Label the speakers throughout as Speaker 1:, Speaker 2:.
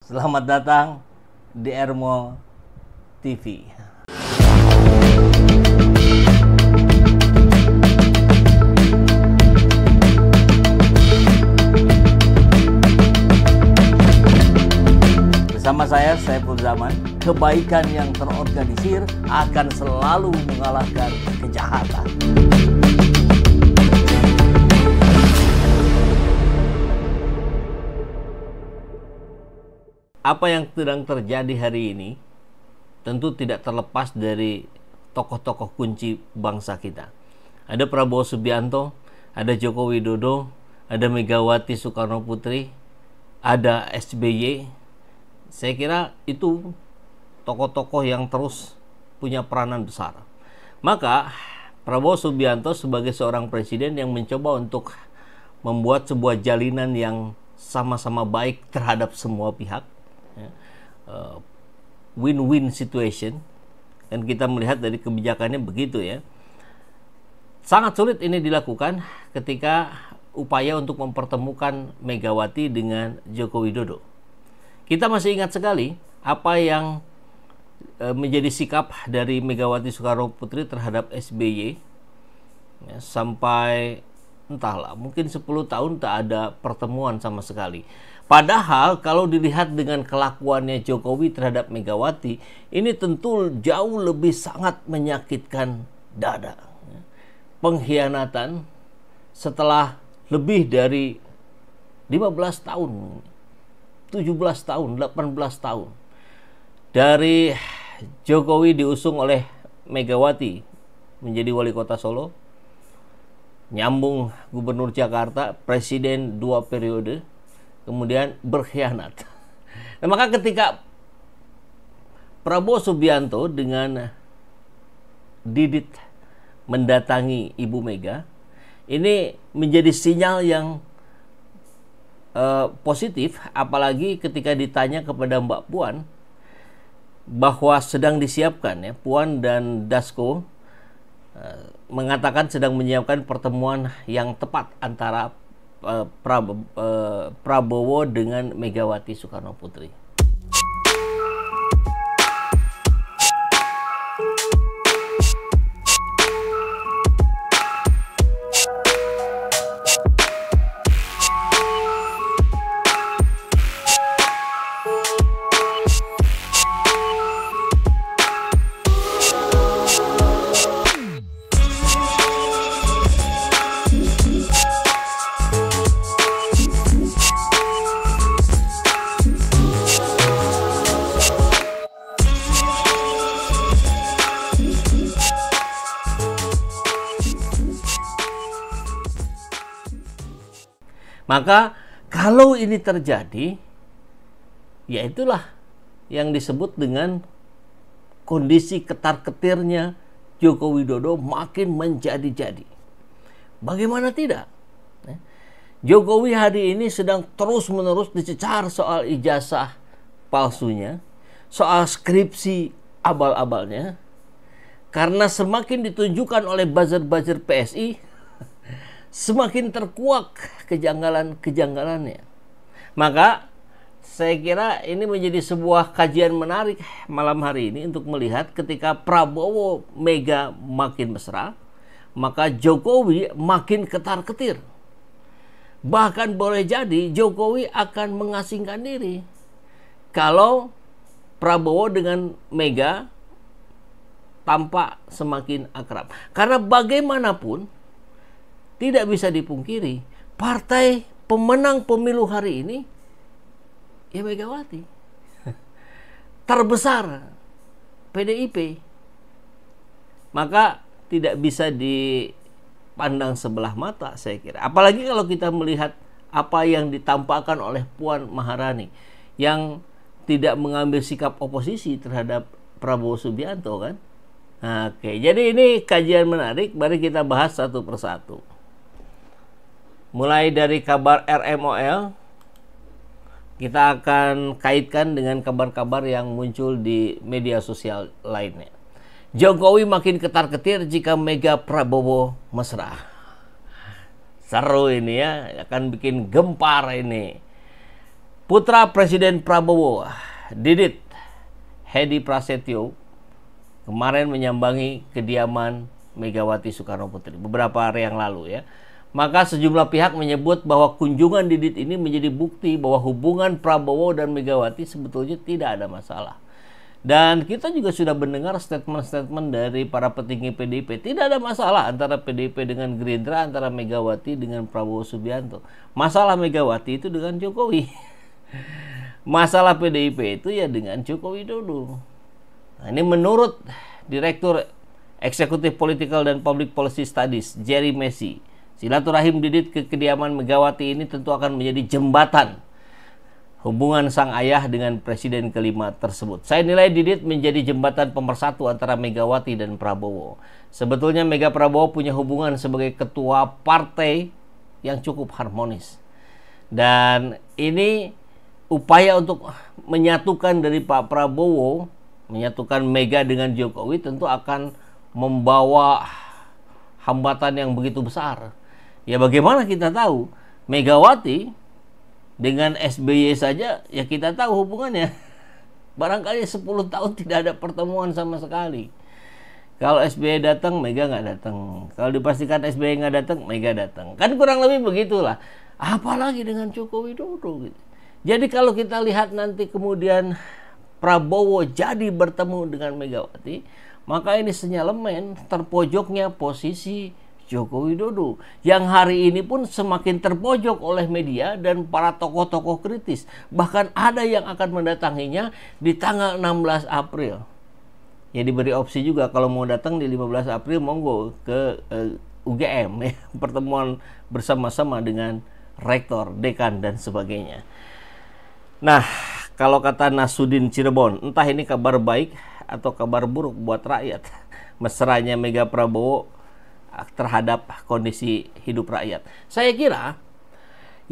Speaker 1: Selamat datang di Ermo TV. Bersama saya, Saiful Zaman, kebaikan yang terorganisir akan selalu mengalahkan kejahatan. Apa yang sedang terjadi hari ini tentu tidak terlepas dari tokoh-tokoh kunci bangsa kita. Ada Prabowo Subianto, ada Joko Widodo, ada Megawati Soekarno Putri, ada SBY. Saya kira itu tokoh-tokoh yang terus punya peranan besar. Maka Prabowo Subianto sebagai seorang presiden yang mencoba untuk membuat sebuah jalinan yang sama-sama baik terhadap semua pihak, win-win situation, dan kita melihat dari kebijakannya begitu ya. Sangat sulit ini dilakukan ketika upaya untuk mempertemukan Megawati dengan Joko Widodo. Kita masih ingat sekali apa yang menjadi sikap dari Megawati Soekarno Putri terhadap SBY ya, sampai entahlah mungkin 10 tahun tak ada pertemuan sama sekali. Padahal kalau dilihat dengan kelakuannya Jokowi terhadap Megawati, ini tentu jauh lebih sangat menyakitkan dada. Pengkhianatan setelah lebih dari 15 tahun, 17 tahun, 18 tahun. Dari Jokowi diusung oleh Megawati menjadi wali kota Solo, nyambung gubernur Jakarta, presiden 2 periode, kemudian berkhianat. Nah, maka ketika Prabowo Subianto dengan Didit mendatangi Ibu Mega, ini menjadi sinyal yang positif, apalagi ketika ditanya kepada Mbak Puan bahwa sedang disiapkan ya, Puan dan Dasko mengatakan sedang menyiapkan pertemuan yang tepat antara Prabowo dengan Megawati Soekarno Putri. Maka kalau ini terjadi, ya itulah yang disebut dengan kondisi ketar-ketirnya Joko Widodo makin menjadi-jadi. Bagaimana tidak? Jokowi hari ini sedang terus-menerus dicecar soal ijazah palsunya, soal skripsi abal-abalnya, karena semakin ditunjukkan oleh buzzer-buzzer PSI, semakin terkuak kejanggalan-kejanggalannya. Maka saya kira ini menjadi sebuah kajian menarik malam hari ini untuk melihat ketika Prabowo Mega makin mesra, maka Jokowi makin ketar-ketir. Bahkan boleh jadi Jokowi akan mengasingkan diri kalau Prabowo dengan Mega tampak semakin akrab. Karena bagaimanapun tidak bisa dipungkiri, partai pemenang pemilu hari ini ya Megawati. Terbesar PDIP. Maka tidak bisa dipandang sebelah mata saya kira. Apalagi kalau kita melihat apa yang ditampakkan oleh Puan Maharani yang tidak mengambil sikap oposisi terhadap Prabowo Subianto kan. Oke, jadi ini kajian menarik, mari kita bahas satu persatu. Mulai dari kabar RMOL, kita akan kaitkan dengan kabar-kabar yang muncul di media sosial lainnya. Jokowi makin ketar-ketir jika Mega Prabowo mesra. Seru ini ya, akan bikin gempar ini. Putra Presiden Prabowo, Didit Hedi Prasetyo, kemarin menyambangi kediaman Megawati Soekarno Putri beberapa hari yang lalu ya. Maka sejumlah pihak menyebut bahwa kunjungan Didit ini menjadi bukti bahwa hubungan Prabowo dan Megawati sebetulnya tidak ada masalah. Dan kita juga sudah mendengar statement-statement dari para petinggi PDIP. Tidak ada masalah antara PDIP dengan Gerindra, antara Megawati dengan Prabowo Subianto. Masalah Megawati itu dengan Jokowi. Masalah PDIP itu ya dengan Joko Widodo. Nah, ini menurut Direktur Eksekutif Political dan Public Policy Studies, Jerry Messi. Silaturahim Didit ke kediaman Megawati ini tentu akan menjadi jembatan hubungan sang ayah dengan presiden kelima tersebut. Saya nilai Didit menjadi jembatan pemersatu antara Megawati dan Prabowo. Sebetulnya Mega Prabowo punya hubungan sebagai ketua partai yang cukup harmonis. Dan ini upaya untuk menyatukan dari Pak Prabowo, menyatukan Mega dengan Jokowi tentu akan membawa hambatan yang begitu besar. Ya bagaimana kita tahu Megawati dengan SBY saja ya kita tahu hubungannya. Barangkali 10 tahun tidak ada pertemuan sama sekali. Kalau SBY datang, Mega nggak datang. Kalau dipastikan SBY nggak datang, Mega datang. Kan kurang lebih begitulah. Apalagi dengan Joko Widodo gitu. Jadi kalau kita lihat nanti kemudian Prabowo jadi bertemu dengan Megawati, maka ini sinyalemen terpojoknya posisi Joko Widodo yang hari ini pun semakin terpojok oleh media dan para tokoh-tokoh kritis. Bahkan ada yang akan mendatanginya di tanggal 16 April. Ya diberi opsi juga kalau mau datang di 15 April monggo ke UGM ya, pertemuan bersama-sama dengan rektor, dekan dan sebagainya. Nah, kalau kata Nasudin Cirebon, entah ini kabar baik atau kabar buruk buat rakyat. Mesranya Mega Prabowo terhadap kondisi hidup rakyat. Saya kira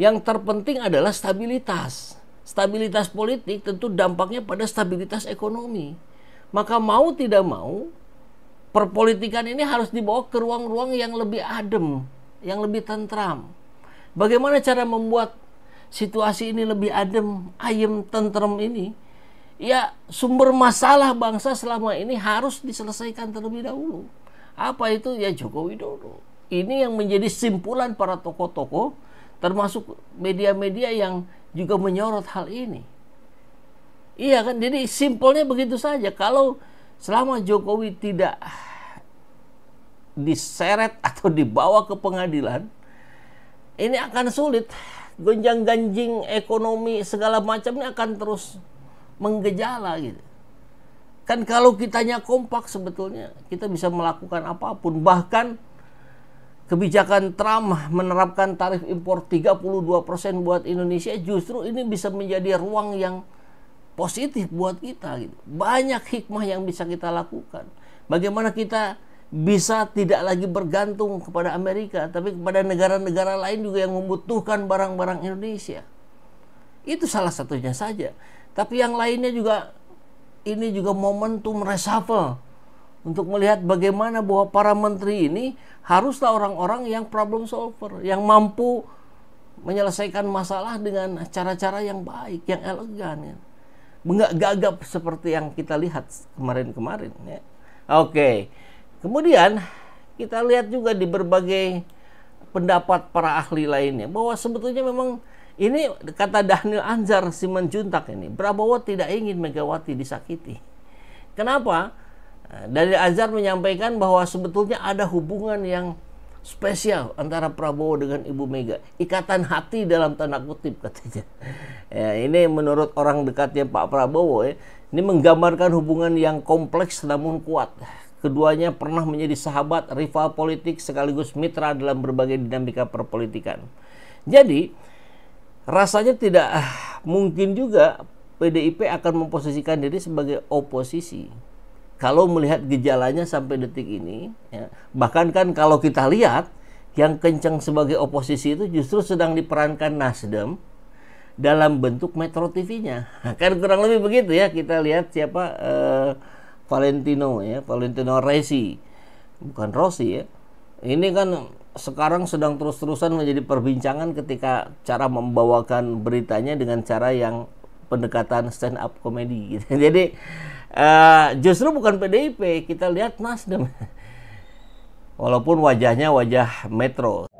Speaker 1: yang terpenting adalah stabilitas. Stabilitas politik tentu dampaknya pada stabilitas ekonomi. Maka mau tidak mau, perpolitikan ini harus dibawa ke ruang-ruang yang lebih adem, yang lebih tentram. Bagaimana cara membuat situasi ini lebih adem, ayem, tentrem ini? Ya, sumber masalah bangsa selama ini harus diselesaikan terlebih dahulu. Apa itu? Ya Joko Widodo. Ini yang menjadi simpulan para tokoh-tokoh, termasuk media-media yang juga menyorot hal ini. Iya kan? Jadi simpelnya begitu saja. Kalau selama Jokowi tidak diseret atau dibawa ke pengadilan, ini akan sulit. Gonjang-ganjing ekonomi segala macamnya akan terus menggejala gitu. Kan kalau kitanya kompak sebetulnya kita bisa melakukan apapun. Bahkan kebijakan Trump menerapkan tarif impor 32% buat Indonesia, justru ini bisa menjadi ruang yang positif buat kita gitu. Banyak hikmah yang bisa kita lakukan. Bagaimana kita bisa tidak lagi bergantung kepada Amerika, tapi kepada negara-negara lain juga yang membutuhkan barang-barang Indonesia. Itu salah satunya saja. Tapi yang lainnya juga, ini juga momentum reshuffle untuk melihat bagaimana bahwa para menteri ini haruslah orang-orang yang problem solver, yang mampu menyelesaikan masalah dengan cara-cara yang baik, yang elegan, ya. Enggak gagap seperti yang kita lihat kemarin-kemarin, ya. Oke. Kemudian kita lihat juga di berbagai pendapat para ahli lainnya bahwa sebetulnya memang ini kata Daniel Anzar Simanjuntak ini, Prabowo tidak ingin Megawati disakiti. Kenapa? Daniel Anzar menyampaikan bahwa sebetulnya ada hubungan yang spesial antara Prabowo dengan Ibu Mega. Ikatan hati dalam tanda kutip katanya. Ya, ini menurut orang dekatnya Pak Prabowo ya. Ini menggambarkan hubungan yang kompleks namun kuat. Keduanya pernah menjadi sahabat, rival politik sekaligus mitra dalam berbagai dinamika perpolitikan. Jadi rasanya tidak mungkin juga PDIP akan memposisikan diri sebagai oposisi. Kalau melihat gejalanya sampai detik ini, ya, bahkan kan kalau kita lihat yang kencang sebagai oposisi itu justru sedang diperankan Nasdem dalam bentuk Metro TV-nya. Kan kurang lebih begitu ya. Kita lihat siapa Valentino ya, Valentino Rossi, bukan Rossi ya. Ini kan sekarang sedang terus-terusan menjadi perbincangan ketika cara membawakan beritanya dengan cara yang pendekatan stand up comedy gitu. Jadi justru bukan PDIP, kita lihat Nasdem. Walaupun wajahnya wajah Metro.